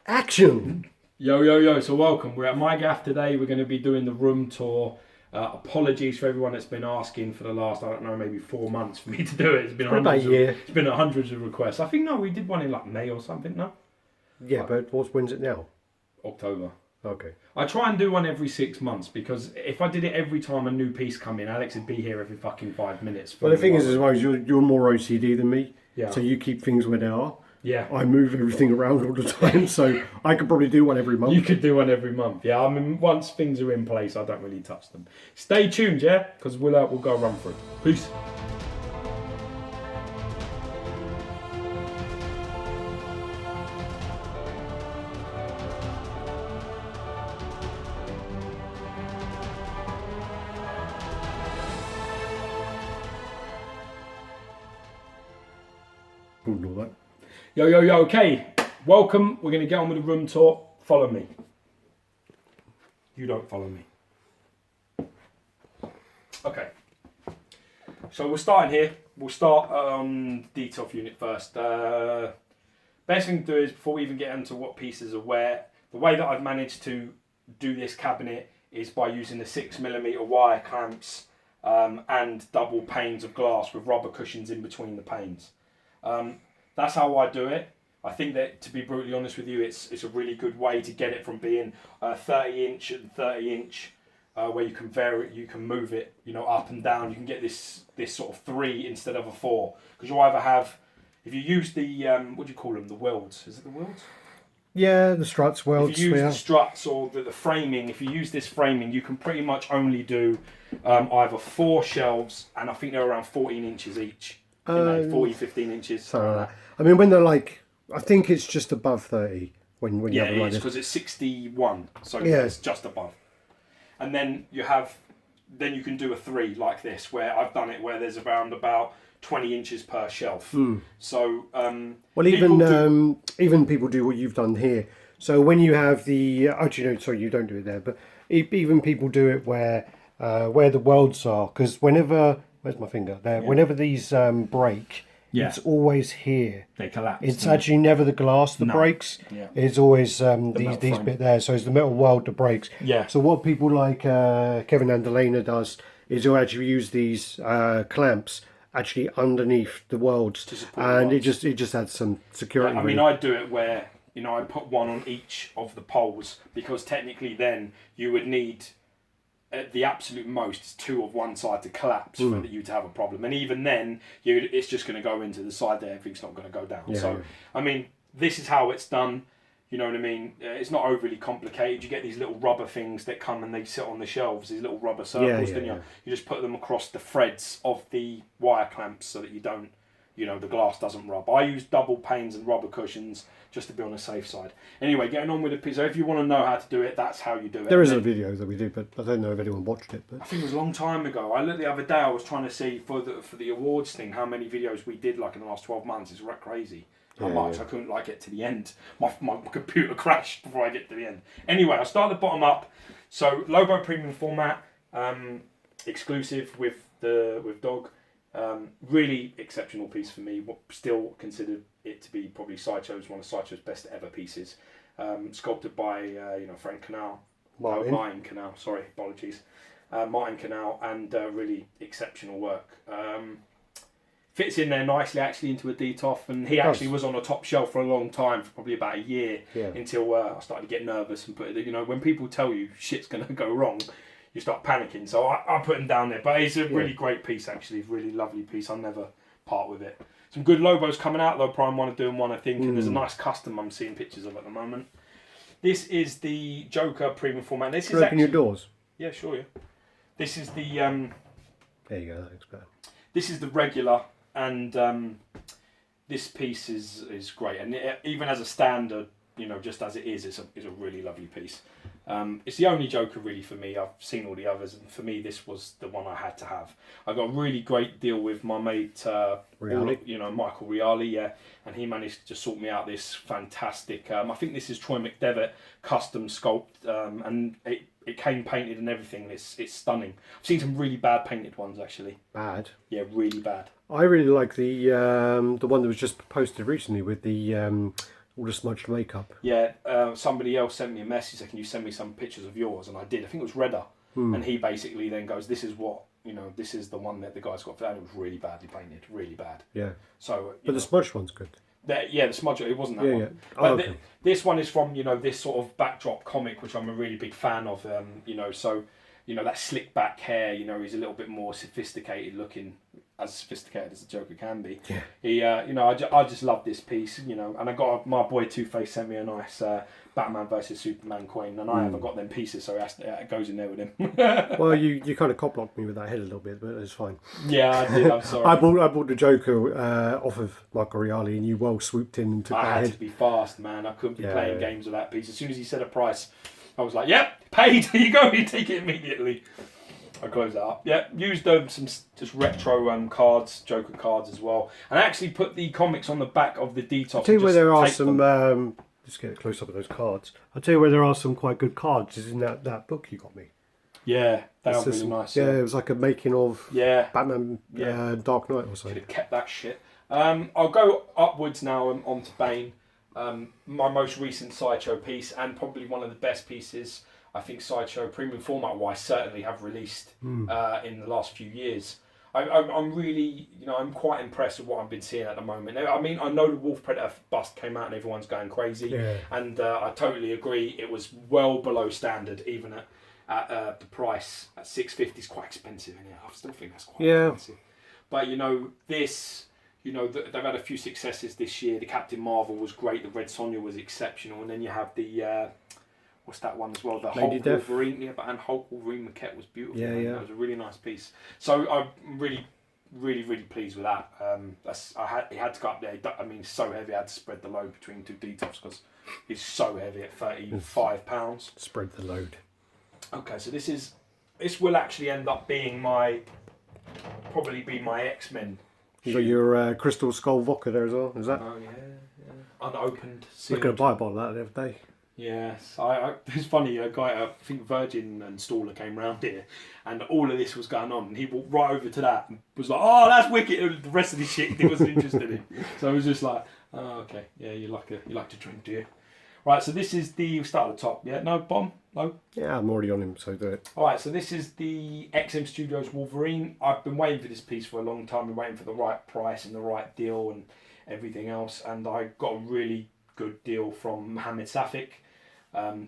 Action! Yo, so welcome. We're at MyGaff today. We're going to be doing the room tour. Apologies for everyone that's been asking for the last, I don't know, maybe 4 months for me to do it. It's been about a year. It's been hundreds of requests. I think, no, we did one in like May or something, no? Yeah, but when's it now? October. Okay. I try and do one every 6 months because if I did it every time a new piece come in, Alex would be here every fucking 5 minutes. Well, the thing is, as well, you're more OCD than me. Yeah. So you keep things where they are. Yeah. I move everything around all the time, so I could probably do one every month. You could do one every month. Yeah, I mean, once things are in place, I don't really touch them. Stay tuned, yeah? Because we'll go run through. Peace. All that. Yo, okay. Welcome. We're going to get on with the room tour. Follow me. You don't follow me. Okay. So we're starting here. We'll start on detail unit first. Best thing to do is, before we even get into what pieces are where, the way that I've managed to do this cabinet is by using the 6mm wire clamps and double panes of glass with rubber cushions in between the panes. That's how I do it. I think that, to be brutally honest with you, it's a really good way to get it from being 30-inch and 30-inch, where you can vary, you can move it, up and down. You can get this sort of 3 instead of a 4, because you either have, if you use the what do you call them, the welds? Is it the welds? Yeah, the struts, welds. If you use the struts or the framing, if you use this framing, you can pretty much only do either 4 shelves, and I think they're around 14 inches each. 15 inches. Something like that. I mean, when they're like, I think it's just above 30 when you have them like this. Because it's 61, so yeah, it's just above. And then you can do a 3 like this, where I've done it where there's around about 20 inches per shelf. So well, even people do what you've done here. So when you have the sorry, you don't do it there, but even people do it where the welds are, because whenever, where's my finger there? Yeah. Whenever these break. Yeah. It's always here. They collapse. It's actually never the glass that breaks. Yeah. It's always these bit there. So it's the metal weld that breaks. Yeah. So what people like Kevin Andalena does is he'll actually use these clamps actually underneath the welds, and it just adds some security. Yeah, I mean, I do it where I put one on each of the poles, because technically then you would need, at the absolute most, is 2 of one side to collapse for you to have a problem, and even then it's just going to go into the side there. Everything's not going to go down. Yeah, so I mean, this is how it's done. You know what I mean? It's not overly complicated. You get these little rubber things that come and they sit on the shelves, these little rubber circles. You just put them across the threads of the wire clamps so that you don't, the glass doesn't rub. I use double panes and rubber cushions just to be on the safe side. Anyway, getting on with the piece. So if you want to know how to do it, that's how you do it. There is a video that we do, but I don't know if anyone watched it. But I think it was a long time ago. I looked the other day. I was trying to see for the awards thing how many videos we did like in the last 12 months. It's crazy how much. I couldn't get to the end. My computer crashed before I get to the end. Anyway, I start the bottom up. So Lobo premium format, exclusive with Dog. Really exceptional piece for me. Still considered it to be probably one of Sideshow's best ever pieces. Sculpted by Frank Canal, Martin Canal. Sorry, apologies, Martin Canal, and really exceptional work. Fits in there nicely actually into a DTOF, and he actually was on the top shelf for a long time, for probably about a year, until I started to get nervous and put it. When people tell you shit's gonna go wrong, you start panicking. So I put him down there. But it's a really great piece, actually. Really lovely piece. I'll never part with it. Some good Lobos coming out, though. Prime one are doing one, I think. And there's a nice custom I'm seeing pictures of at the moment. This is the Joker premium format. This is open your doors. Yeah, sure, yeah. This is the... there you go, that looks better. This is the regular, and this piece is great. And even as a standard, just as it is, it's a really lovely piece. It's the only Joker really for me. I've seen all the others, and for me this was the one I had to have. I got a really great deal with my mate Michael Reale, and he managed to sort me out this fantastic, I think this is Troy McDevitt custom sculpt, and it came painted and everything. It's stunning. I've seen some really bad painted ones actually. Bad? Yeah, really bad. I really like the one that was just posted recently with the All the smudged makeup. Yeah, somebody else sent me a message, said, can you send me some pictures of yours? And I did. I think it was Redder. And he basically then goes, this is what, this is the one that the guy's got for that. It was really badly painted, really bad. Yeah. So, but the smudged one's good. The smudge, it wasn't that one. Yeah. Oh, but okay. This one is from, this sort of backdrop comic, which I'm a really big fan of. So, that slick back hair, he's a little bit more sophisticated looking, as sophisticated as the Joker can be. Yeah. He, I just love this piece, and I got my boy Two-Face sent me a nice Batman versus Superman coin, and I haven't got them pieces, so it goes in there with him. Well, you kind of cop-blocked me with that head a little bit, but it's fine. Yeah, I did. I'm sorry. I bought the Joker off of Michael Reale, and you well swooped in and took that head. I had to be fast, man. I couldn't be playing games with that piece. As soon as he said a price, I was like, "Yep, paid. Here you go. You take it immediately." I closed that up. Yeah, used some just retro cards, Joker cards as well, and I actually put the comics on the back of the detox. I'll tell you where there are some. Let's get a close up of those cards. I'll tell you where there are some quite good cards. Is in that book you got me. Yeah, they are really nice. Yeah, it was like a making of Batman Dark Knight or something. Could have kept that shit. I'll go upwards now onto Bane. My most recent Sideshow piece, and probably one of the best pieces I think Sideshow premium format wise certainly have released in the last few years. I'm really, I'm quite impressed with what I've been seeing at the moment. I mean, I know the Wolf Predator bust came out and everyone's going crazy, and I totally agree. It was well below standard, even at the price at $650 is quite expensive. And I still think that's quite expensive. But this. They've had a few successes this year. The Captain Marvel was great. The Red Sonja was exceptional, and then you have the what's that one as well? The Hulk Wolverine, and Hulk Wolverine maquette was beautiful. Yeah. That was a really nice piece. So I'm really, really, really pleased with that. It had to go up there. I mean, so heavy. I had to spread the load between two detox because it's so heavy at £35. Spread the load. Okay, so this will actually end up being probably my X-Men. You got your Crystal Skull vodka there as well, is that? Oh, yeah. Unopened. I was going to buy a bottle of that the other day. Yes. It's funny, a guy, I think Virgin and Staller came round here, and all of this was going on, and he walked right over to that and was like, "Oh, that's wicked." And the rest of the shit he wasn't interested in. So I was just like, "Oh, okay. Yeah, you like to drink, do you?" Right, so this is we start at the top. Yeah, no, bomb? No? Yeah, I'm already on him, so do it. Alright, so this is the XM Studios Wolverine. I've been waiting for this piece for a long time. I've been waiting for the right price and the right deal and everything else. And I got a really good deal from Mohammed Safik.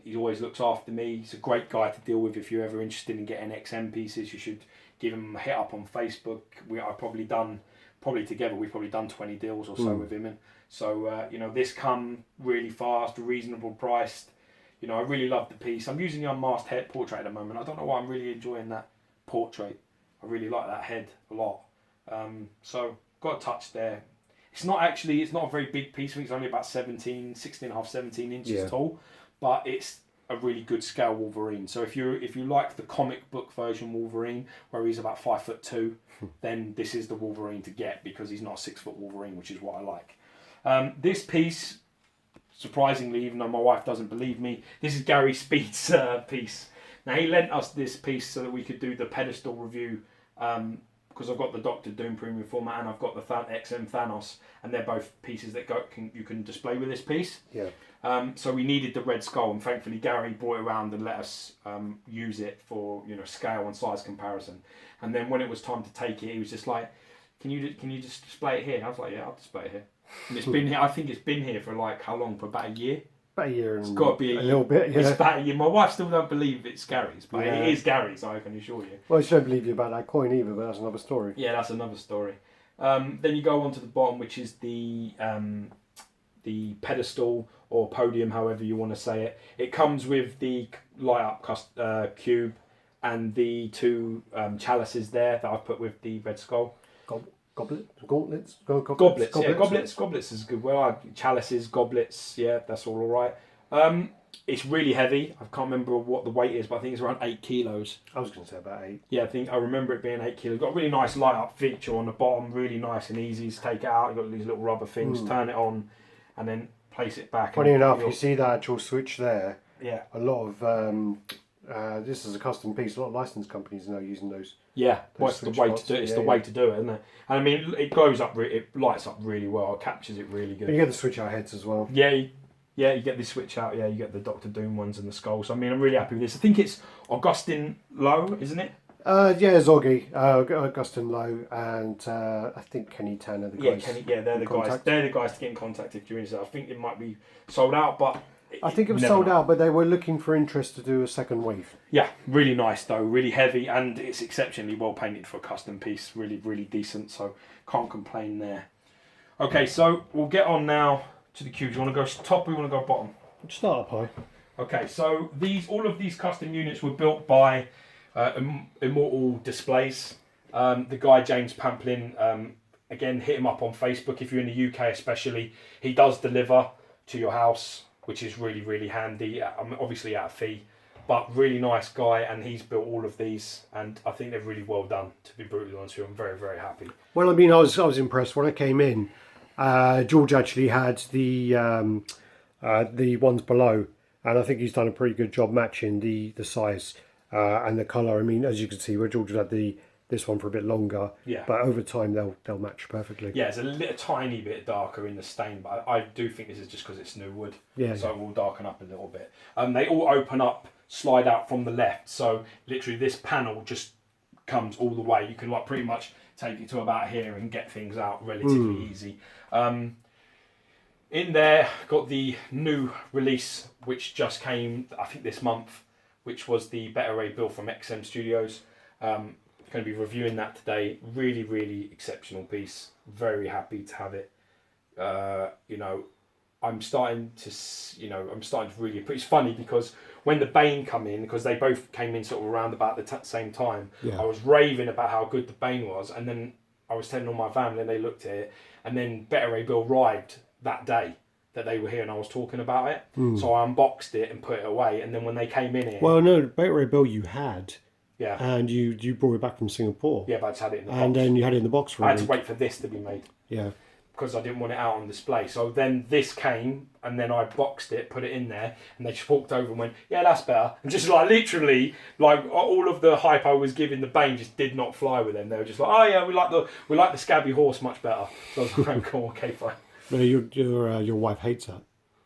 He always looks after me. He's a great guy to deal with. If you're ever interested in getting XM pieces, you should give him a hit up on Facebook. We've probably done 20 deals or so with him. And so, this come really fast, reasonable priced. I really love the piece. I'm using the unmasked head portrait at the moment. I don't know why I'm really enjoying that portrait. I really like that head a lot. So, got a touch there. It's not a very big piece. I think it's only about 17 inches tall. But it's a really good scale Wolverine. So if you like the comic book version Wolverine, where he's about 5'2", then this is the Wolverine to get, because he's not a 6 foot Wolverine, which is what I like. This piece, surprisingly, even though my wife doesn't believe me, this is Gary Speed's piece. Now he lent us this piece so that we could do the pedestal review, because I've got the Doctor Doom premium format and I've got the XM Thanos, and they're both pieces that you can display with this piece. Yeah. So we needed the Red Skull, and thankfully Gary brought it around and let us use it for scale and size comparison. And then when it was time to take it, he was just like, "Can you just display it here?" I was like, "Yeah, I'll display it here." And it's been here. I think it's been here for how long? For about a year. About a year. It's got to be a little bit. Yeah. It's about a year. My wife still don't believe it's Gary's, but it is Gary's. I can assure you. Well, she don't believe you about that coin either, but that's another story. Yeah, that's another story. Then you go on to the bottom, which is the pedestal or podium, however you want to say it. It comes with the light up cube and the two chalices there that I've put with the Red Skull. Gauntlets. Goblets is a good word. Chalices, goblets, yeah, that's all right. It's really heavy. I can't remember what the weight is, but I think it's around 8 kilos. I was going to say about 8. Yeah, I remember it being 8 kilos. Got a really nice light up feature on the bottom, really nice and easy to take it out. You've got these little rubber things, turn it on, and then place it back. Funny enough, you see the actual switch there. Yeah. A lot of this is a custom piece. A lot of licensed companies are now using those. Yeah, it's the way to do it. It's the way to do it, isn't it? And I mean, it glows up. It lights up really well. It captures it really good. And you get the switch out heads as well. Yeah, Yeah, you get the switch out. Yeah, you get the Doctor Doom ones and the skulls. I mean, I'm really happy with this. I think it's Augustin Lowe, isn't it? Zoggy, Augustin Lowe, and I think Kenny Tanner. They're the guys. They're the guys to get in contact if you're interested. I think it might be sold out, but I think it was sold out. But they were looking for interest to do a second wave. Yeah, really nice though, really heavy, and it's exceptionally well painted for a custom piece. Really, really decent. So can't complain there. Okay, so we'll get on now to the cubes. You want to go top or you want to go bottom? Start up high. Okay, so all of these custom units were built by Immortal Displays. The guy James Pamplin, again, hit him up on Facebook if you're in the UK especially. He does deliver to your house, which is really, really handy. Obviously at a fee, but really nice guy, and he's built all of these, and I think they're really well done, to be brutally honest with you. I'm very, very happy. Well, I mean, I was impressed when I came in. George actually had the ones below, and I think he's done a pretty good job matching the size and the colour. I mean, as you can see, where George had this one for a bit longer, but over time they'll match perfectly. Yeah, it's a tiny bit darker in the stain, but I do think this is just because it's new wood, so it will darken up a little bit. They all open up, slide out from the left, so literally this panel just comes all the way. You can like pretty much take it to about here and get things out relatively easy. In there, got the new release, which just came, I think, this month, which was the Better Ray Bill from XM Studios. Going to be reviewing that today. Really, really exceptional piece. Very happy to have it. I'm starting to really. It's funny because when the Bane come in, because they both came in sort of around about the same time, I was raving about how good the Bane was, and then I was telling all my family, and they looked at it, and then Better Ray Bill arrived that day that they were here, and I was talking about it. So I unboxed it and put it away, and then when they came in here, well, no, Better Ray Bill you had. Yeah. And you brought it back from Singapore. Yeah, but I just had it in the box. And then you had it in the box for I had to wait for this to be made. Yeah. Because I didn't want it out on display. So then this came, and then I boxed it, put it in there, and they just walked over and went, yeah, that's better. And just like literally, like all of the hype I was giving the Bane just did not fly with them. They were just like, oh yeah, we like the scabby horse much better. So I was like, cool, okay, fine. No, your wife hates that.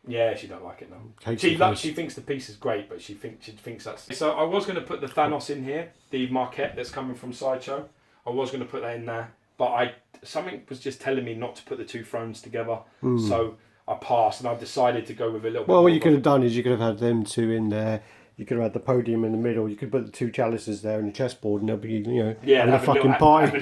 Yeah, she don't like it now. She thinks the piece is great, but she thinks that's. So I was going to put the Thanos in here, the Marquette that's coming from Sideshow. I was going to put that in there, but something was just telling me not to put the two thrones together. So I passed, and I decided to go with a little. Well, what you could have done is you could have had them two in there. You could have had the podium in the middle. You could put the two chalices there and the chessboard, and they'll be having a fucking party.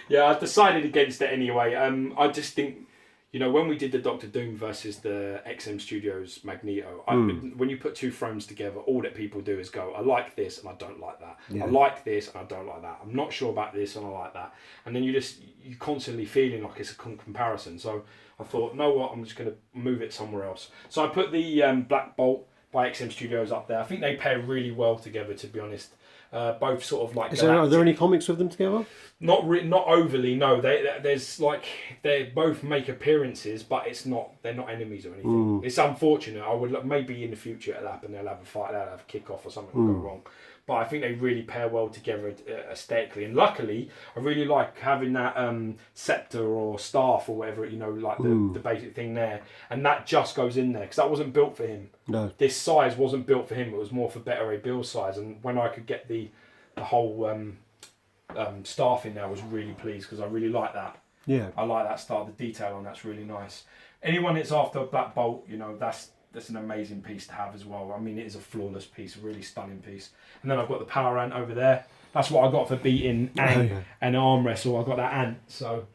Yeah, I decided against it anyway. I just think. When we did the Doctor Doom versus the XM Studios Magneto, when you put two thrones together, all that people do is go, I like this and I don't like that. Yeah. I like this and I don't like that. I'm not sure about this and I like that. And then you're constantly feeling like it's a comparison. So I thought, no what, I'm just going to move it somewhere else. So I put the Black Bolt by XM Studios up there. I think they pair really well together, to be honest. Both sort of like. Are there any comics with them together? Not overly. No, they both make appearances, but they're not enemies or anything. It's unfortunate. I would maybe in the future it'll happen. They'll have a fight. They'll have a kick off or something will go wrong. But I think they really pair well together aesthetically. And luckily, I really like having that scepter or staff or whatever, like the basic thing there. And that just goes in there because that wasn't built for him. No. This size wasn't built for him. It was more for Better Ray Bill's size. And when I could get the whole staff in there, I was really pleased because I really like that. Yeah. I like that style. The detail on that's really nice. Anyone that's after a Black Bolt, that's an amazing piece to have as well. I mean, it is a flawless piece, a really stunning piece. And then I've got the power ant over there. That's what I got for beating an arm wrestle. I got that ant. So,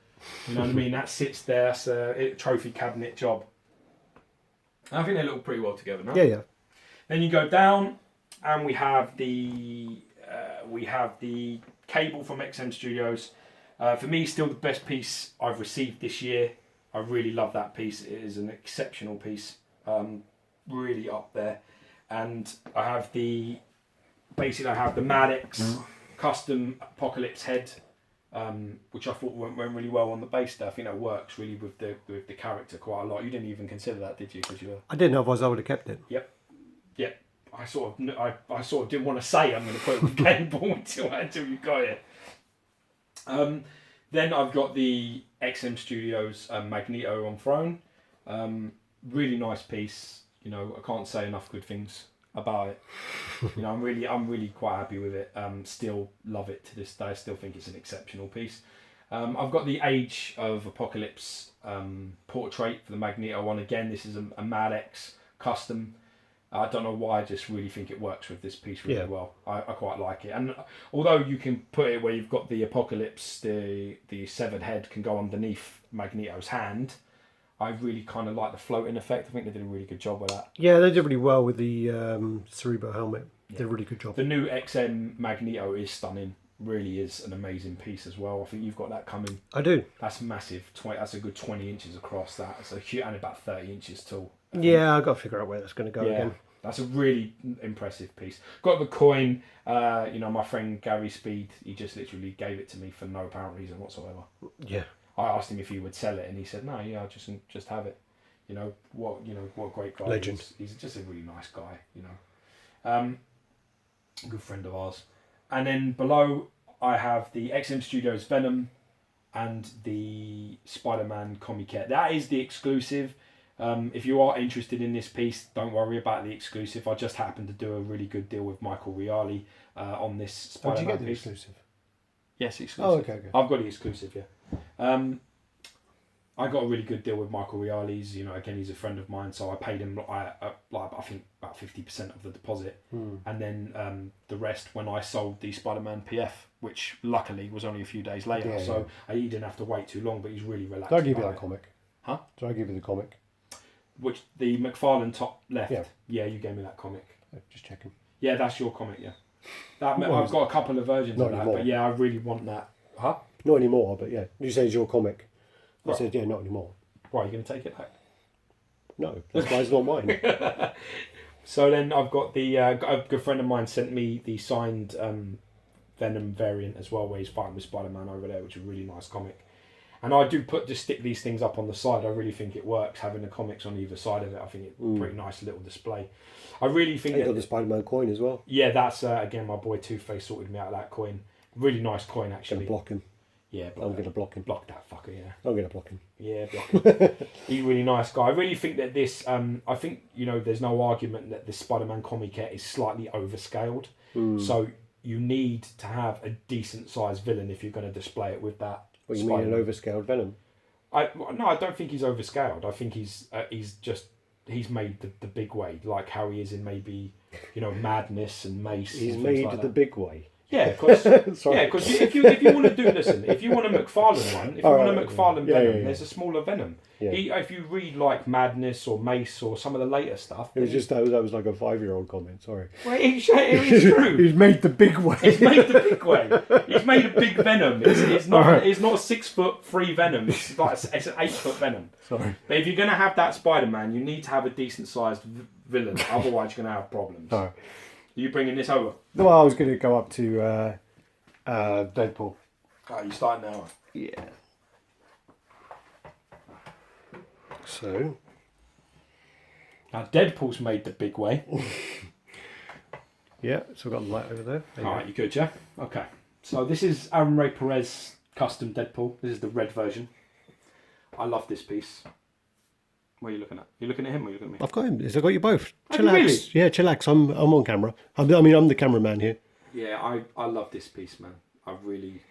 you know what I mean? That sits there. That's a trophy cabinet job. I think they look pretty well together, no? Yeah. Then you go down, and we have the cable from XM Studios. For me, still the best piece I've received this year. I really love that piece. It is an exceptional piece. Really up there. And I have the Maddox custom Apocalypse head, which I thought went really well on the base there. I think that works really with the character quite a lot. You didn't even consider that, did you? I didn't know, otherwise I would have kept it. Yep. I sort of didn't want to say I'm going to put it with cable until you got it. Then I've got the XM Studios Magneto on throne. really nice piece. You know, I can't say enough good things about it. You know, I'm really quite happy with it. Still love it to this day. I still think it's an exceptional piece. I've got the Age of Apocalypse portrait for the Magneto one. Again, this is a Mad X custom. I don't know why, I just really think it works with this piece really well. I quite like it. And although you can put it where you've got the Apocalypse, the severed head can go underneath Magneto's hand, I really kind of like the floating effect. I think they did a really good job with that. Yeah, they did really well with the Cerebro helmet. They did a really good job. The new XM Magneto is stunning. Really is an amazing piece as well. I think you've got that coming. I do. That's massive. That's a good 20 inches across that. It's a huge, and about 30 inches tall. Yeah, I've got to figure out where that's going to go again. That's a really impressive piece. Got the coin. You know, my friend Gary Speed, he just literally gave it to me for no apparent reason whatsoever. Yeah. I asked him if he would sell it, and he said, "No, yeah, just have it." You know what a great guy. Legend. He's just a really nice guy. You know, good friend of ours. And then below, I have the XM Studios Venom and the Spider-Man Comiket. That is the exclusive. If you are interested in this piece, don't worry about the exclusive. I just happened to do a really good deal with Michael Reale on this Spider-Man Did you get the piece. exclusive? Yes, exclusive. Oh, okay. I've got the exclusive, yeah. I got a really good deal with Michael Reale. You know, again, he's a friend of mine, so I paid him I think about 50% of the deposit, and then the rest when I sold the Spider-Man PF, which luckily was only a few days later, so he didn't have to wait too long. But he's really relaxed. Did I give you that comic? Huh? Did I give you the comic? Which the McFarlane top left? Yeah, you gave me that comic. Just checking. Yeah, that's your comic. Yeah, I've got a couple of versions of that, but yeah, I really want that. Huh? Not anymore, but yeah, you say it's your comic. I said, yeah, not anymore. Why, are you going to take it back? No, that's why it's not mine. So then I've got a good friend of mine sent me the signed Venom variant as well, where he's fighting with Spider-Man over there, which is a really nice comic. And I do just stick these things up on the side. I really think it works, having the comics on either side of it. I think it's a pretty nice little display. I really think you got the Spider-Man coin as well. Yeah, that's, again, my boy Two-Face sorted me out of that coin. Really nice coin, actually. Gonna block him. Yeah, I'm going to block him. Block that fucker, yeah. I'm going to block him. Yeah, block him. He's a really nice guy. I really think that this, I think, you know, there's no argument that the Spider-Man Comiket is slightly overscaled. So you need to have a decent sized villain if you're going to display it with that. What, you mean an overscaled Venom? No, I don't think he's overscaled. I think he's made the big way, like how he is in maybe, you know, Madness and Mace. He's made like the big way. Yeah, because if you want to if you want a McFarlane one, if you want a McFarlane Venom, there's a smaller Venom. Yeah. If you read like Madness or Mace or some of the later stuff, it was just that was like a 5-year-old comment. Sorry. Well, it's true. He's made the big way. He's made the big way. He's made a big Venom. It's not. It's not a 6'3" Venom. It's like it's an 8-foot Venom. Sorry. But if you're gonna have that Spider-Man, you need to have a decent sized villain. Otherwise, you're gonna have problems. Sorry. Are you bringing this over? No, I was going to go up to Deadpool. Oh, you starting now? Yeah. So. Now, Deadpool's made the big way. Yeah, so I've got the light over there. Alright, you good, yeah? Okay. So this is Emre Perez custom Deadpool. This is the red version. I love this piece. What are you looking at? You looking at him or are you looking at me? I've got him. I've got you both. Chillax. Really? Yeah, chillax. I'm on camera. I'm the cameraman here. Yeah, I love this piece, man.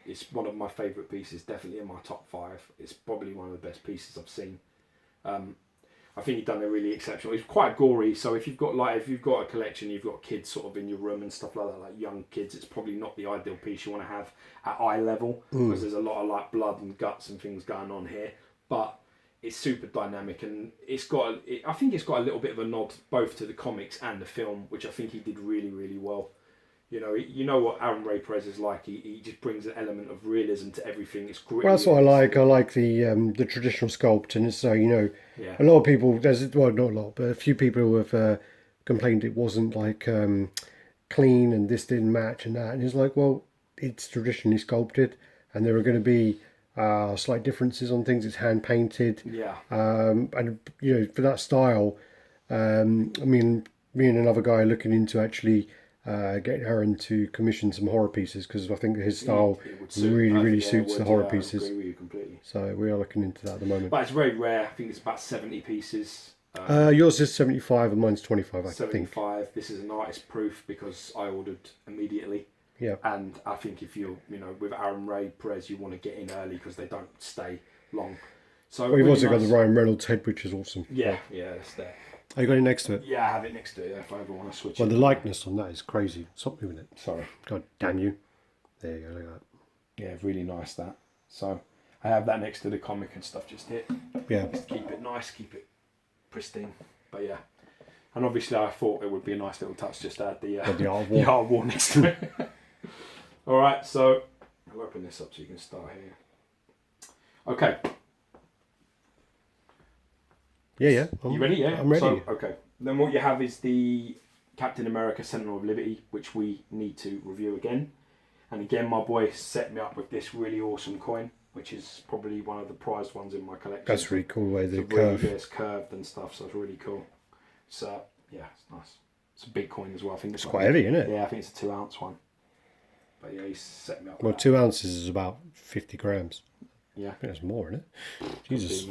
It's one of my favourite pieces, definitely in my top 5. It's probably one of the best pieces I've seen. I think he's done a really exceptional. It's quite gory, so if you've got a collection, you've got kids sort of in your room and stuff like that, like young kids, it's probably not the ideal piece you want to have at eye level because there's a lot of like blood and guts and things going on here. But it's super dynamic and I think it's got a little bit of a nod both to the comics and the film, which I think he did really, really well. You know what Aaron Ray Perez is like. He just brings an element of realism to everything. It's great. Well, that's what I like. I like the traditional sculpt, and it's a lot of people. Not a lot, but a few people who have complained it wasn't like clean and this didn't match and that. And it's like, well, it's traditionally sculpted, and there are going to be slight differences on things. It's hand painted. Yeah. And for that style, me and another guy are looking into actually. Getting Aaron to commission some horror pieces because I think his style really suits the horror pieces. I agree with you completely. So we are looking into that at the moment. But it's very rare. I think it's about 70 pieces. Yours is 75 and mine's 25, I 75. think. This is an artist proof because I ordered immediately. Yeah. And I think if you're, with Ray, Perez, you want to get in early because they don't stay long. So well, you've also got the Ryan Reynolds head, which is awesome. Yeah, that's there. Oh, you got it next to it? Yeah, I have it next to it, if I ever want to switch it. Well, the likeness on that is crazy. Stop moving it. Sorry. God damn you. There you go, look at that. Yeah, really nice that. So I have that next to the comic and stuff just here. Yeah. Just keep it nice, keep it pristine. But yeah. And obviously I thought it would be a nice little touch just to add the art wall next to it. Alright, so I'll open this up so you can start here. Okay. Yeah. You ready? Yeah? I'm ready. So, okay. Then what you have is the Captain America Sentinel of Liberty, which we need to review again. And again, my boy set me up with this really awesome coin, which is probably one of the prized ones in my collection. That's really cool the way the curve. It's curved and stuff, so it's really cool. So, yeah, it's nice. It's a big coin as well. I think it's quite heavy, isn't it? Yeah, I think it's a 2-ounce one. But yeah, he set me up. Well, 2 ounces is about 50 grams. Yeah. I think that's more, isn't it? Jesus.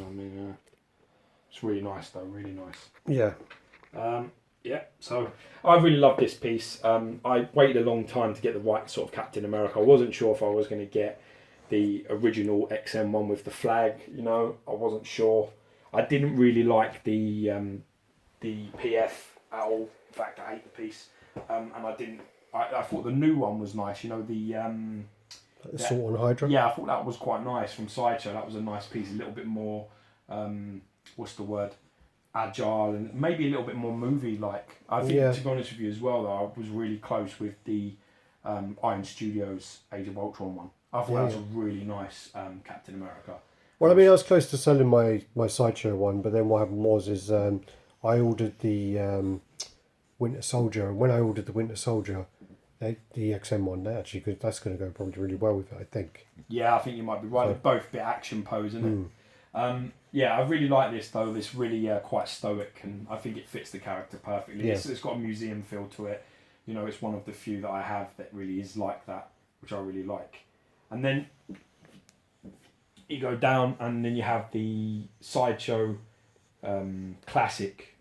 It's really nice, though. Really nice. Yeah. Yeah, so I really love this piece. I waited a long time to get the right sort of Captain America. I wasn't sure if I was going to get the original XM one with the flag. I wasn't sure. I didn't really like the PF at all. In fact, I hate the piece. And I didn't. I thought the new one was nice. The Salt and Hydra. Yeah, I thought that was quite nice from Sideshow. That was a nice piece, a little bit more. What's the word? Agile and maybe a little bit more movie-like. I think, to be honest with you as well, though, I was really close with the Iron Studios Age of Ultron one. I thought that was a really nice Captain America. Well, I mean, I was close to selling my Sideshow one, but then what happened was I ordered the Winter Soldier, and when I ordered the Winter Soldier, the XM one, that's going to go probably really well with it, I think. Yeah, I think you might be right. They're both a bit action pose, isn't it? Yeah, I really like this though. This really quite stoic, and I think it fits the character perfectly. Yeah. It's got a museum feel to it. It's one of the few that I have that really is like that, which I really like. And then you go down, and then you have the Sideshow classic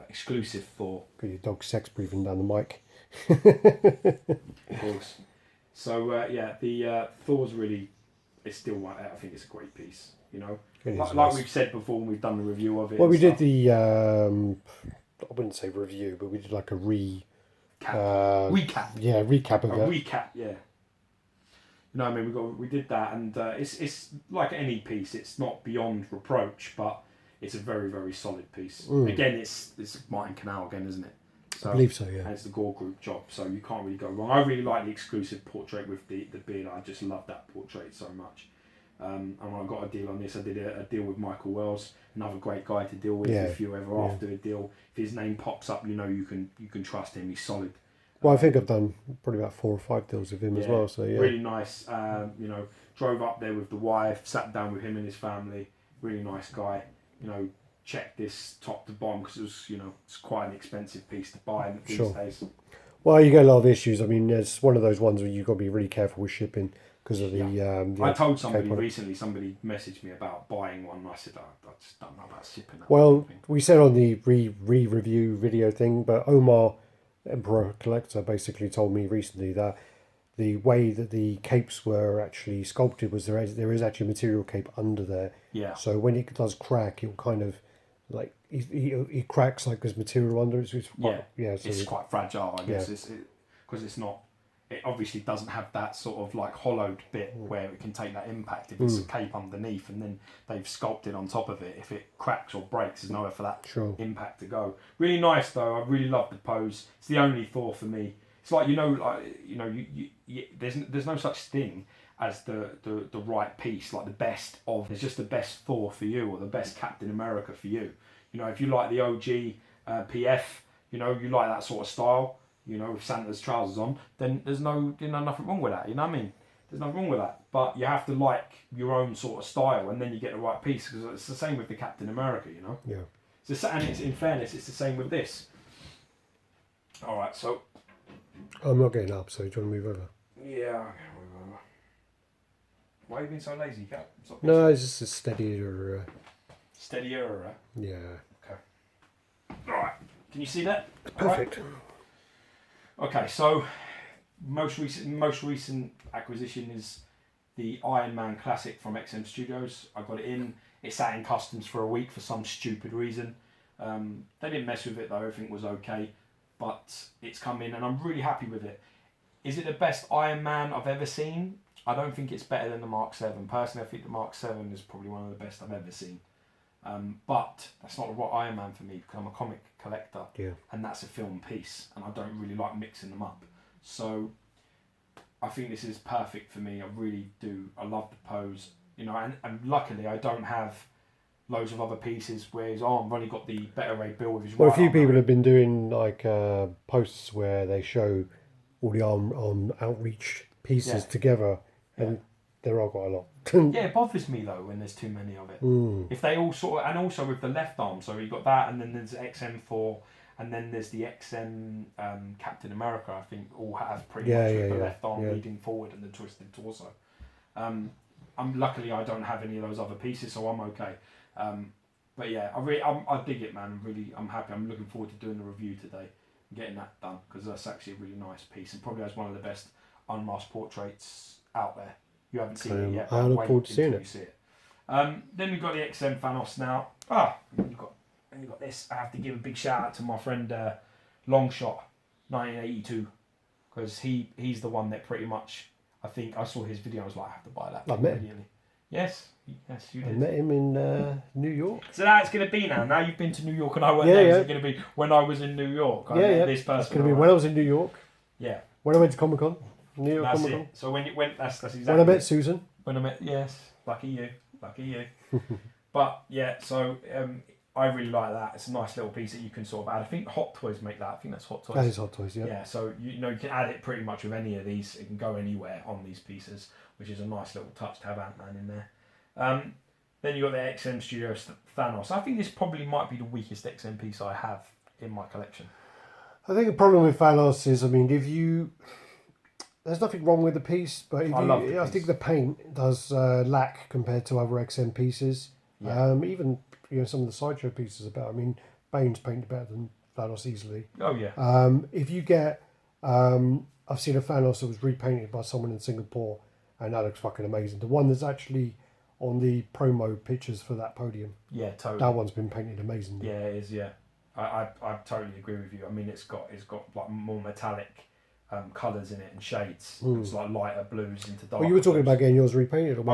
exclusive Thor. Got your dog sex breathing down the mic. Of course. So the Thor's really. It's still one. I think it's a great piece. Like we've said before when we've done the review of it. Well, we did the, I wouldn't say review, but we did like a recap. Yeah, recap of it. Recap, yeah. I mean, we did that, and it's like any piece. It's not beyond reproach, but it's a very, very solid piece. Again, it's Martin Canal again, isn't it? So, I believe so, yeah. And it's the Gore Group job, so you can't really go wrong. I really like the exclusive portrait with the beard. I just love that portrait so much. And when I got a deal on this, I did a deal with Michael Wells, another great guy to deal with. If you're ever after a deal, if his name pops up, you can trust him. He's solid. Well, I think I've done probably about 4 or 5 deals with him as well. So really nice. Drove up there with the wife, sat down with him and his family. Really nice guy. Checked this top to bottom because it was it's quite an expensive piece to buy these days. Well, you get a lot of issues. I mean, it's one of those ones where you've got to be really careful with shipping. Because of the I told somebody recently, somebody messaged me about buying one, and I said, I just don't know about shipping that. Well, we said on the re-review video thing, but Omar, Emperor Collector, basically told me recently that the way that the capes were actually sculpted was there is actually a material cape under there. Yeah. So when it does crack, it'll kind of, like, it cracks like there's material under it. So it's quite fragile, I guess, because it's not... It obviously doesn't have that sort of like hollowed bit where it can take that impact. If it's a cape underneath and then they've sculpted on top of it, if it cracks or breaks, there's nowhere for that impact to go. Really nice though. I really love the pose. It's the only Thor for me. It's like there's no such thing as the right piece, like the best of. It's just the best Thor for you or the best Captain America for you. If you like the OG PF, you like that sort of style. With Santa's trousers on, then there's nothing wrong with that. You know what I mean? There's nothing wrong with that. But you have to like your own sort of style, and then you get the right piece. Because it's the same with the Captain America, Yeah. And in fairness, it's the same with this. All right, so. I'm not getting up, so do you want to move over? Yeah, okay, move over. Why are you being so lazy, Cap? No, it's just a steadier. Steadier. Yeah. Okay. Can you see that? Perfect. Right. Okay, so most recent acquisition is the Iron Man Classic from XM Studios. I got it in. It sat in customs for a week for some stupid reason. They didn't mess with it though. Everything was okay, but it's come in and I'm really happy with it. Is it the best Iron Man I've ever seen? I don't think it's better than the Mark 7. Personally, I think the Mark 7 is probably one of the best I've ever seen. But that's not what Iron Man for me, because I'm a comic collector, and that's a film piece, and I don't really like mixing them up. So I think this is perfect for me. I really do. I love the pose, you know, and luckily I don't have loads of other pieces where I've only got the Better Ray Bill with his Well, a few people have been doing like posts where they show all the arm outreach pieces together, and there are quite a lot. Yeah, it bothers me though when there's too many of it. If they all sort of, and also with the left arm, so you've got that, and then there's XM4, and then there's the XM Captain America. I think all have pretty much with the left arm leading forward and the twisted torso. Luckily I don't have any of those other pieces, so I'm okay. But yeah, I dig it, man. I'm happy. I'm looking forward to doing the review today and getting that done, because that's actually a really nice piece and probably has one of the best unmasked portraits out there. You haven't seen it yet. I look forward to seeing it. Then we've got the XM Thanos now. You've got this. I have to give a big shout out to my friend Longshot 1982, because he's the one that pretty much, I think I saw his video. I was like, I have to buy that. I met him. Yes, you did. I met him in New York. So now it's going to be now. Now you've been to New York and I went there. Is it going to be when I was in New York? I met this person. It's going to be when I was in New York. Yeah. When I went to Comic Con. New York That's Comic Con. it. So when you went, that's exactly. When I met Susan. Lucky you. But yeah, so I really like that. It's a nice little piece that you can sort of add. I think Hot Toys make that. I think that's Hot Toys. That is Hot Toys, yeah. Yeah, so you know you can add it pretty much with any of these. It can go anywhere on these pieces, which is a nice little touch to have Ant-Man in there. Then you got the XM Studios Thanos. I think this probably might be the weakest XM piece I have in my collection. I think the problem with Thanos is, I mean, there's nothing wrong with the piece, but I think the paint does lack compared to other XM pieces. Yeah. Even some of the Sideshow pieces are better. I mean, Bane's painted better than Thanos easily. Oh yeah. If you get, I've seen a Thanos that was repainted by someone in Singapore, and that looks fucking amazing. The one that's actually on the promo pictures for that podium. Yeah, totally. That one's been painted amazingly. Yeah, it is. Yeah, I totally agree with you. I mean, it's got like more metallic colours in it and shades. It's like lighter blues into dark. Well, you were talking about getting yours repainted. Or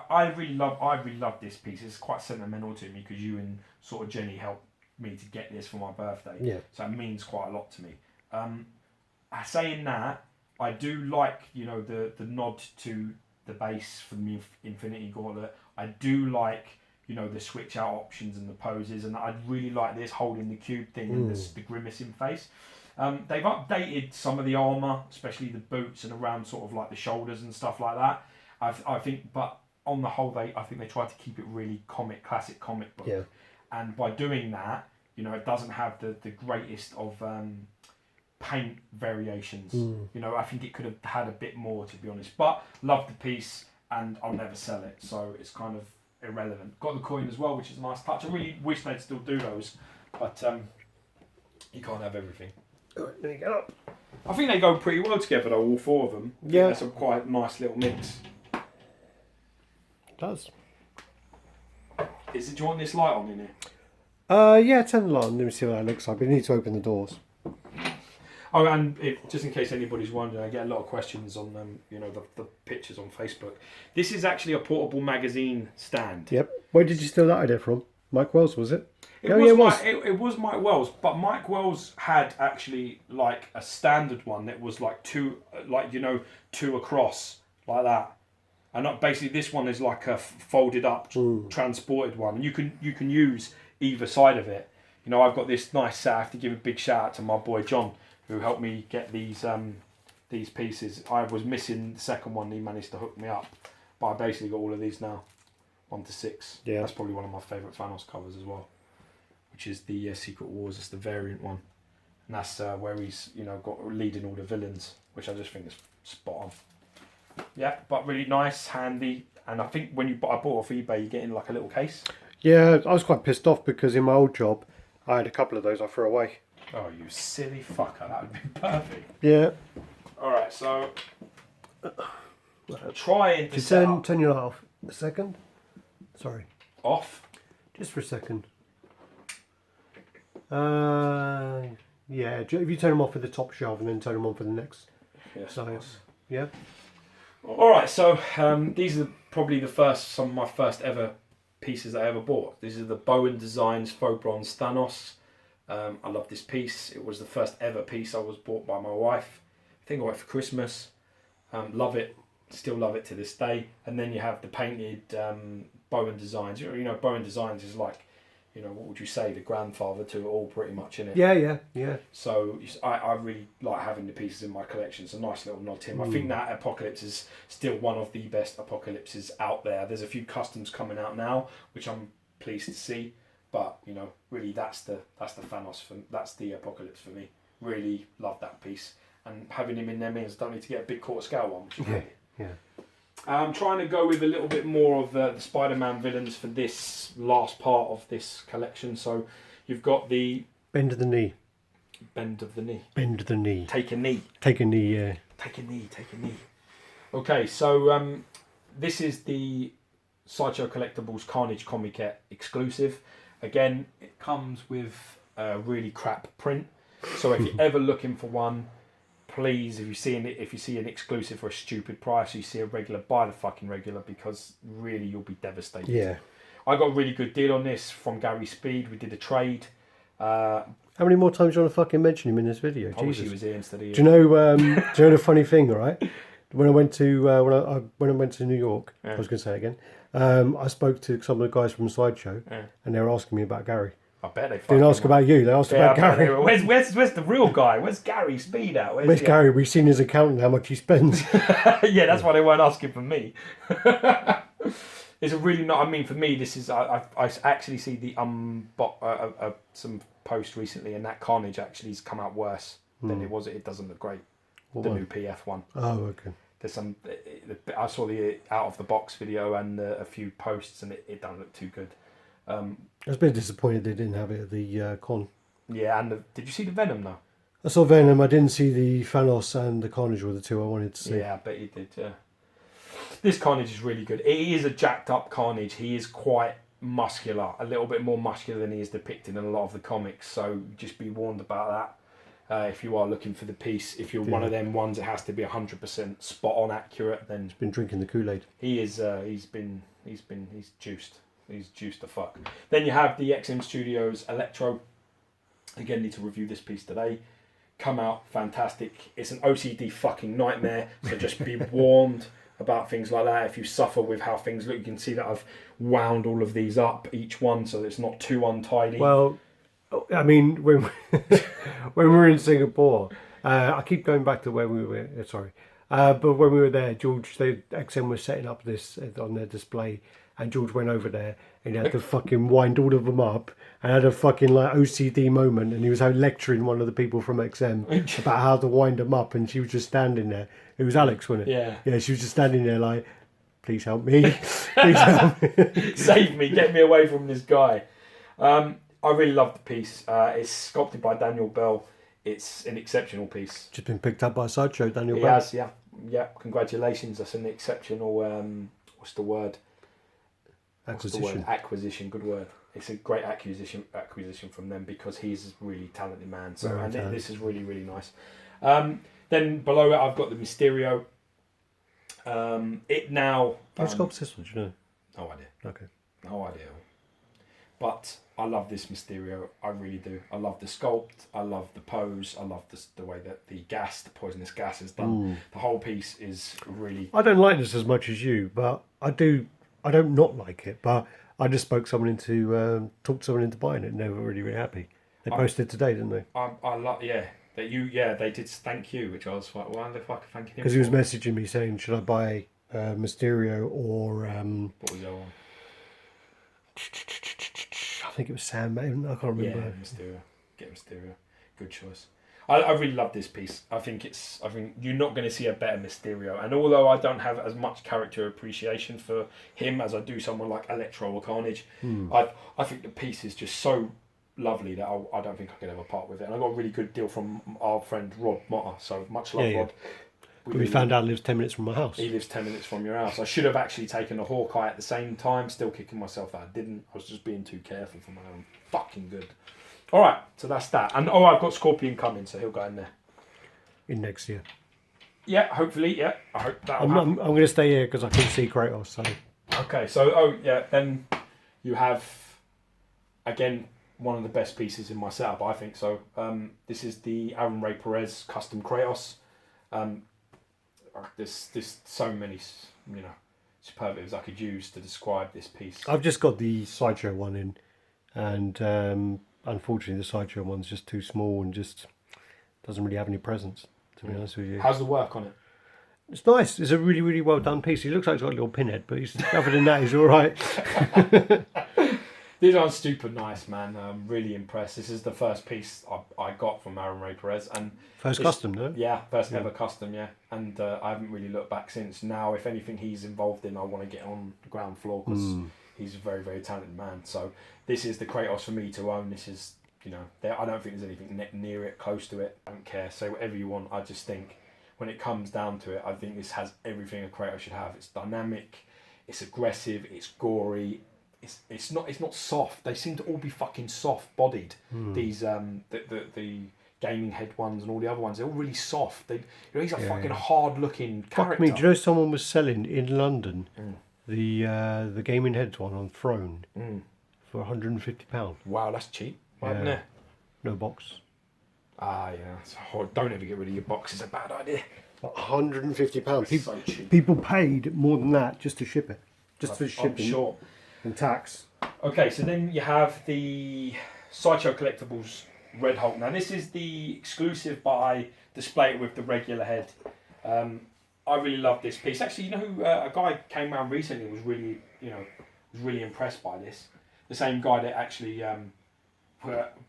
I really love this piece. It's quite sentimental to me because you and sort of Jenny helped me to get this for my birthday. Yeah. So it means quite a lot to me. Saying that, I do like the nod to the base from the Infinity Gauntlet. I do like the switch out options and the poses, and I'd really like this holding the cube thing and the grimacing face. They've updated some of the armour, especially the boots and around sort of like the shoulders and stuff like that. I think, but on the whole, I think they tried to keep it really classic comic book. Yeah. And by doing that, it doesn't have the greatest of paint variations. I think it could have had a bit more, to be honest. But love the piece, and I'll never sell it, so it's kind of irrelevant. Got the coin as well, which is a nice touch. I really wish they'd still do those, but you can't have everything. Let me get up. I think they go pretty well together though, all four of them. Yeah. That's a quite nice little mix. It does. Do you want this light on in here? Yeah, turn the light on. Let me see what that looks like. We need to open the doors. Oh, and just in case anybody's wondering, I get a lot of questions on the pictures on Facebook. This is actually a portable magazine stand. Yep. Where did you steal that idea from? Mike Wells, was it? It was Mike Wells, but Mike Wells had actually like a standard one that was like two across like that, and basically this one is like a folded up, transported one, and you can use either side of it. I've got this nice set. I have to give a big shout out to my boy John, who helped me get these pieces. I was missing the second one. He managed to hook me up, but I basically got all of these now, 1 to 6. Yeah, that's probably one of my favourite Thanos covers as well, which is the Secret Wars. It's the variant one, and that's where he's got leading all the villains, which I just think is spot on. Yeah, but really nice, handy, and I think when I bought off eBay, you get in like a little case. Yeah, I was quite pissed off because in my old job, I had a couple of those I threw away. Oh, you silly fucker. That would be perfect. Yeah. Alright, so... trying to set up... Turn your light off a second. Sorry. Off? Just for a second. Yeah, if you turn them off for the top shelf and then turn them on for the next. Yes. So, yeah. Alright, so these are probably some of my first ever pieces I ever bought. These are the Bowen Designs Faux Bronze Thanos. I love this piece. It was the first ever piece I was bought by my wife. I think I got it for Christmas. Love it. Still love it to this day. And then you have the painted Bowen Designs. You know, Bowen Designs is like, you know, what would you say, the grandfather to it all pretty much, in it. Yeah. So I really like having the pieces in my collection. It's a nice little nod to him. I think that Apocalypse is still one of the best Apocalypses out there. There's a few customs coming out now, which I'm pleased to see. But, you know, really that's the Thanos, that's the Apocalypse for me. Really love that piece. And having him in there means I don't need to get a big quarter scale one, which is great. Yeah. I'm trying to go with a little bit more of the Spider-Man villains for this last part of this collection. So you've got the... Bend of the knee. Bend of the knee. Bend of the knee. Take a knee. Take a knee, yeah. Take a knee. Okay, so this is the Sideshow Collectibles Carnage Comic exclusive. Again, it comes with a really crap print. So if you're ever looking for one, please, if you see an exclusive for a stupid price, you see a regular, buy the fucking regular, because really you'll be devastated. Yeah. I got a really good deal on this from Gary Speed. We did a trade. How many more times do you want to fucking mention him in this video? I wish he was here instead of you. Do you know the funny thing, right? When I went to when I went to New York, I was going to say it again. I spoke to some of the guys from Sideshow, and they were asking me about Gary. I bet they didn't ask about you. They asked about Gary. Where's the real guy? Where's Gary Speed at? Where's Gary? We've seen his account and how much he spends. Yeah, that's why they weren't asking for me. It's a really not. I mean, for me, this is. I actually see the some post recently, and that Carnage actually has come out worse than it was. It doesn't look great. The new PF one. Oh, okay. There's some. I saw the out of the box video and a few posts, and it doesn't look too good. I was a bit disappointed they didn't have it at the con. Yeah, and did you see the Venom though? I saw Venom. I didn't see the Thanos and the Carnage were the two I wanted to see. Yeah, I bet you did. Yeah. This Carnage is really good. It is a jacked up Carnage. He is quite muscular, a little bit more muscular than he is depicted in a lot of the comics. So just be warned about that. If you are looking for the piece, if you're one of them ones that has to be 100% spot on accurate, then he's been drinking the Kool-Aid. He is. He's juiced. He's juiced the fuck. Then you have the XM Studios Electro. Again, need to review this piece today. Come out fantastic. It's an OCD fucking nightmare. So just be warned about things like that. If you suffer with how things look, you can see that I've wound all of these up, each one, so it's not too untidy. Well, I mean, when we were in Singapore, I keep going back to where we were. But when we were there, XM was setting up this on their display. And George went over there and he had to fucking wind all of them up and had a fucking like OCD moment, and he was lecturing one of the people from XM about how to wind them up, and she was just standing there. It was Alex, wasn't it? Yeah. Yeah, she was just standing there like, please help me. Please help me. Save me, get me away from this guy. I really love the piece. It's sculpted by Daniel Bell. It's an exceptional piece. Just been picked up by Sideshow, Daniel Bell. He has, yeah. Yeah, congratulations. That's an exceptional, what's the word? Acquisition, good word. It's a great acquisition from them, because he's a really talented man. So this is really, really nice. Then below it, I've got the Mysterio. It now. Who sculpts this one? Do you know? No idea. Okay. No idea. But I love this Mysterio. I really do. I love the sculpt. I love the pose. I love the way that the poisonous gas is done. The whole piece is really. I don't like this as much as you, but I do. I don't not like it, but I just talked someone into buying it, and they were really, really happy. They posted today, didn't they? I love, they did thank you, which I was like, why the fuck thanking him? Because he was messaging me saying, should I buy Mysterio or what was the other one? I think it was Sam. I can't remember. Yeah, Mysterio. Get Mysterio. Good choice. I really love this piece. I think you're not going to see a better Mysterio. And although I don't have as much character appreciation for him as I do someone like Electro or Carnage, I think the piece is just so lovely that I don't think I could ever part with it. And I got a really good deal from our friend Rod Motter, so much love, Rod. We found out he lives 10 minutes from my house. He lives 10 minutes from your house. I should have actually taken a Hawkeye at the same time, still kicking myself that I didn't. I was just being too careful for my own fucking good. Alright, so that's that. And I've got Scorpion coming, so he'll go in there. In next year. Yeah, hopefully, yeah. I hope that'll happen. I'm going to stay here because I can see Kratos, so... Okay, so, then you have, again, one of the best pieces in my setup, I think so. This is the Ray Perez custom Kratos. There's so many, superlatives I could use to describe this piece. I've just got the Sideshow one in, and unfortunately the Sideshow one's just too small and just doesn't really have any presence, to be honest with you. How's the work on it? It's nice. It's a really, really well done piece. He looks like he's got a little pinhead, but other than that, he's all right. These are super nice, man. I'm really impressed. This is the first piece I got from Ray Perez. And first custom, no? Yeah, first ever custom, yeah. And I haven't really looked back since. Now, if anything he's involved in, I want to get on the ground floor because he's a very, very talented man. So this is the Kratos for me to own. This is, I don't think there's anything near it, close to it. I don't care. Say whatever you want. I just think when it comes down to it, I think this has everything a Kratos should have. It's dynamic, it's aggressive, it's gory. It's not soft. They seem to all be fucking soft bodied. These the gaming head ones and all the other ones, they're all really soft. He's a fucking hard looking character. Fuck me, do you know someone was selling in London the gaming heads one on Throne for £150? Wow, that's cheap. What happened there? No box. Ah, yeah. It's hard. Don't ever get rid of your box. It's a bad idea. £150. So cheap. People paid more than that just to ship it. Just for shipping. I'm sure. And tax. Okay, so then you have the Sideshow Collectibles Red Hulk. Now this is the exclusive buy, display it with the regular head. I really love this piece. Actually, who a guy came around recently and was really impressed by this. The same guy that actually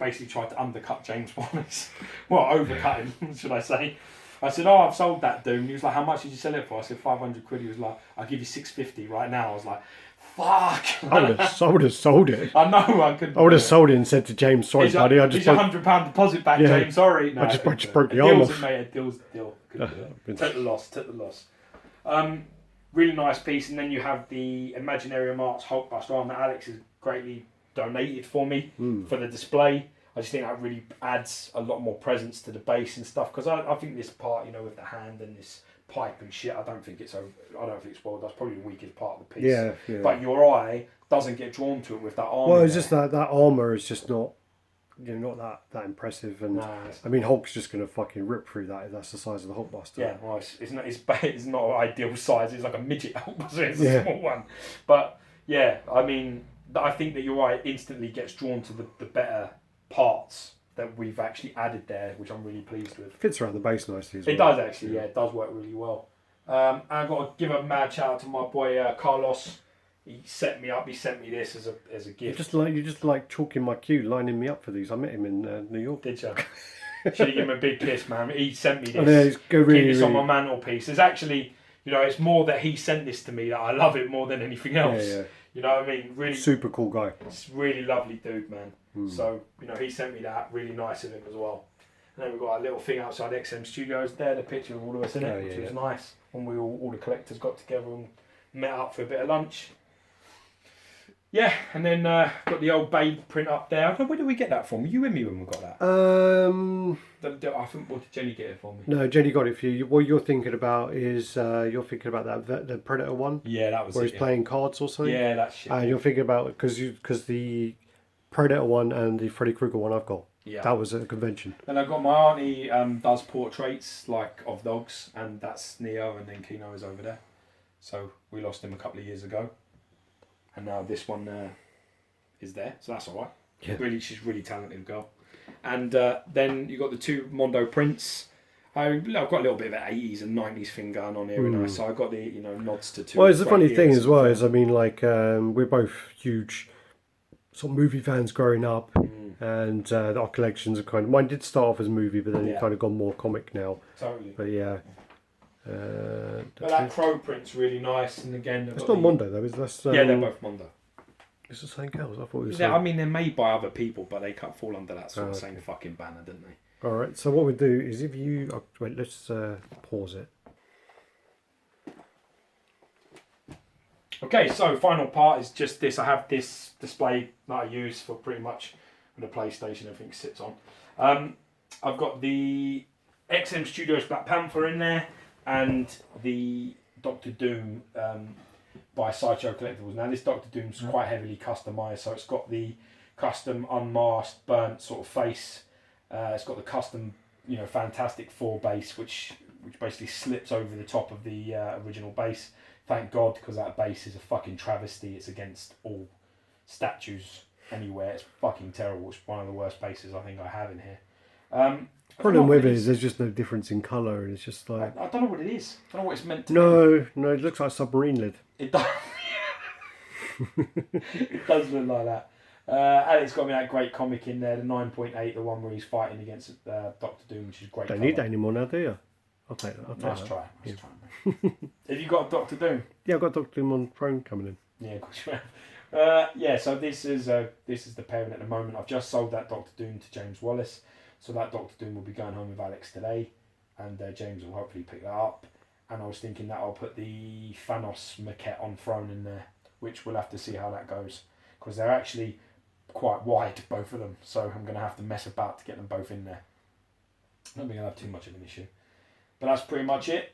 basically tried to undercut James Wallace. Well, overcut him, should I say. I said, I've sold that dude. And he was like, how much did you sell it for? I said, 500 quid. He was like, I'll give you 650 right now. I was like, fuck. I would have sold it. I know I could. I would have sold it and said to James, sorry, buddy. I just £100 deposit back, James. Sorry. No, I just broke the arm off. Deal's the deal. Take the loss. Really nice piece. And then you have the Imaginarium Arts Hulkbuster arm that Alex has greatly donated for me for the display. I just think that really adds a lot more presence to the base and stuff, because I think this part, with the hand and this pipe and shit, I don't think it's spoiled. That's probably the weakest part of the piece. Yeah. But your eye doesn't get drawn to it with that armor. Well, it's just that armor is just not, not that impressive. And I mean, Hulk's just gonna fucking rip through that if that's the size of the Hulkbuster. Yeah, well, it's not an ideal size. It's like a midget Hulkbuster. It's a small one. But yeah, I mean, I think that your eye instantly gets drawn to the better parts that we've actually added there, which I'm really pleased with. Fits around the base nicely as well. It does actually, it does work really well. And I've got to give a mad shout out to my boy Carlos. He set me up. He sent me this as a gift. You just like chalking my queue, lining me up for these. I met him in New York. Did you? Should have given him a big kiss, man. He sent me this. Oh, yeah, keep this on my mantelpiece. It's actually, it's more that he sent this to me that I love it more than anything else. Yeah. You know what I mean? Really super cool guy. It's really lovely dude, man. So, he sent me that. Really nice of him as well. And then we've got a little thing outside XM Studios there, the picture of all of us in it, which was nice. When we all the collectors got together and met up for a bit of lunch. Yeah, and then got the old Bane print up there. I don't know, where did we get that from? Were you with me when we got that? I think, what did Jenny get it for me? No, Jenny got it for you. What you're thinking about is the Predator one. Yeah, that was where he's playing cards or something. Yeah, that's shit. And you're thinking about because the Predator one and the Freddy Krueger one I've got. Yeah. That was at a convention. And I've got my auntie does portraits of dogs, and that's Neo, and then Kino is over there. So we lost him a couple of years ago. And now this one is there, so that's all right. Yeah. Really, she's a really talented girl. And then you got the two Mondo prints. I've got a little bit of an 80s and 90s thing going on here, and so I got the nods to two. Well, it's a funny thing as well. Is we're both huge sort of movie fans growing up, and our collections are mine did start off as a movie, but then it's kind of gone more comic now. Totally. But yeah. But that crow print's really nice, and again, it's not Mondo though, is that? Yeah, they're both Mondo. Is it something else? I thought it was. Yeah, I mean, they're made by other people, but they can't fall under that sort of same fucking banner, don't they? All right. So what we do is if you wait, let's pause it. Okay, so final part is just this. I have this display that I use for pretty much the PlayStation. Everything sits on. I've got the XM Studios Black Panther in there and the Doctor Doom by Sideshow Collectibles. Now this Doctor Doom's quite heavily customised, so it's got the custom unmasked, burnt sort of face. It's got the custom, Fantastic Four base, which basically slips over the top of the original base. Thank God, because that base is a fucking travesty. It's against all statues anywhere. It's fucking terrible. It's one of the worst bases I think I have in here. Problem with it is there's just no difference in colour, and it's just like I don't know what it is. I don't know what it's meant to be. No, it looks like submarine lid. It does. It does look like that. And it's got me that great comic in there, the 9.8, the one where he's fighting against Doctor Doom, which is great. Don't need that anymore now, do you? I'll take that. Nice try, mate. Have you got Doctor Doom? Yeah, I've got Doctor Doom on Throne coming in. Yeah, of course you have. Yeah, so this is the pairing at the moment. I've just sold that Doctor Doom to James Wallace, so that Doctor Doom will be going home with Alex today, and James will hopefully pick that up. And I was thinking that I'll put the Thanos maquette on Throne in there, which we'll have to see how that goes, because they're actually quite wide, both of them, so I'm going to have to mess about to get them both in there. I don't think I'll have too much of an issue. But that's pretty much it,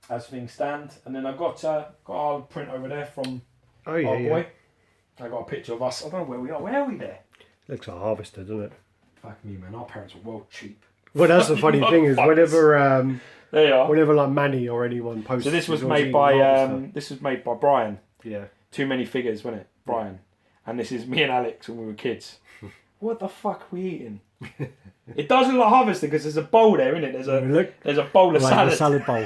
as things stand. And then I've got our print over there from our boy. I got a picture of us. I don't know where we are. Where are we there? Looks like Harvester, doesn't it? Fuck me, man. Our parents were well cheap. Well, that's the funny thing is whenever there you are. Whenever like Manny or anyone posts. So this was made by Brian. Yeah. Too many figures, wasn't it, Brian? And this is me and Alex when we were kids. What the fuck are we eating? It does look like Harvester because there's a bowl there, isn't it? There's a bowl of salad. The salad bowl.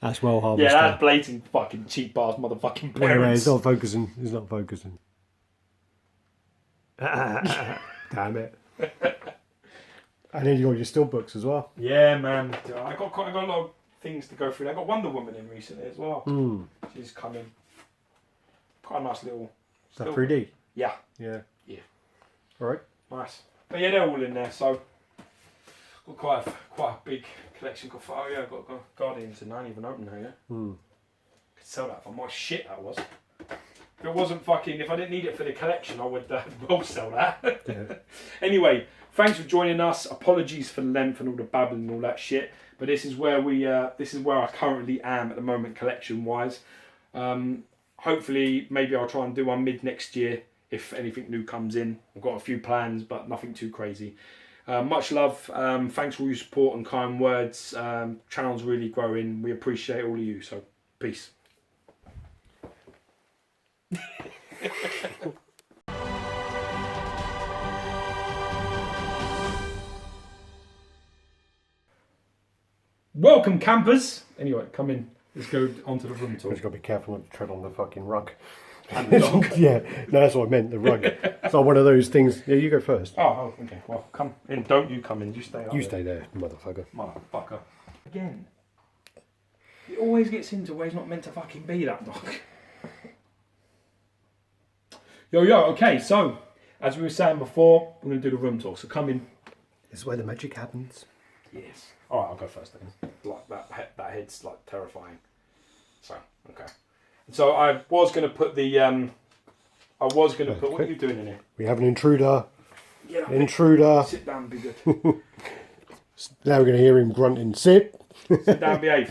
That's well Harvester. Yeah, that's blatant fucking cheap ass motherfucking parents. Anyway, it's not focusing. It's not focusing. Damn it. And then you got your still books as well. Yeah, man. I got a lot of things to go through. I got Wonder Woman in recently as well. She's coming. Quite a nice little. Is that 3D? Yeah. Yeah. Yeah. All right. Nice. But yeah, they're all in there. So got quite a big collection. I've got Guardians and I ain't even opened there yet. Could sell that for more shit that was. If it wasn't if I didn't need it for the collection, I would well sell that. Yeah. Anyway, thanks for joining us. Apologies for the length and all the babbling and all that shit. But this is where I currently am at the moment, collection wise. Hopefully, maybe I'll try and do one mid next year if anything new comes in. I've got a few plans, but nothing too crazy. Much love. Thanks for all your support and kind words. Channel's really growing. We appreciate all of you. So, peace. Welcome, campers. Anyway, come in. Let's go onto the room tour. Just got to be careful not to tread on the fucking rug. And the dog. Yeah, no, that's what I meant, the rug. It's not one of those things. Yeah, you go first. Oh, okay. Well, come in. Don't you come in. You stay up You there. stay there, motherfucker. Motherfucker. Again. It always gets into where he's not meant to fucking be, that dog. Yo, okay, so, as we were saying before, we're going to do the room tour. So come in. This is where the magic happens. Yes. Alright, I'll go first then. Like that head's like terrifying. So, okay. So I was going to put what are you doing in here? We have an intruder. Yeah, Intruder. Sit down, be good. Now we're going to hear him grunting, sit. Sit down, behave.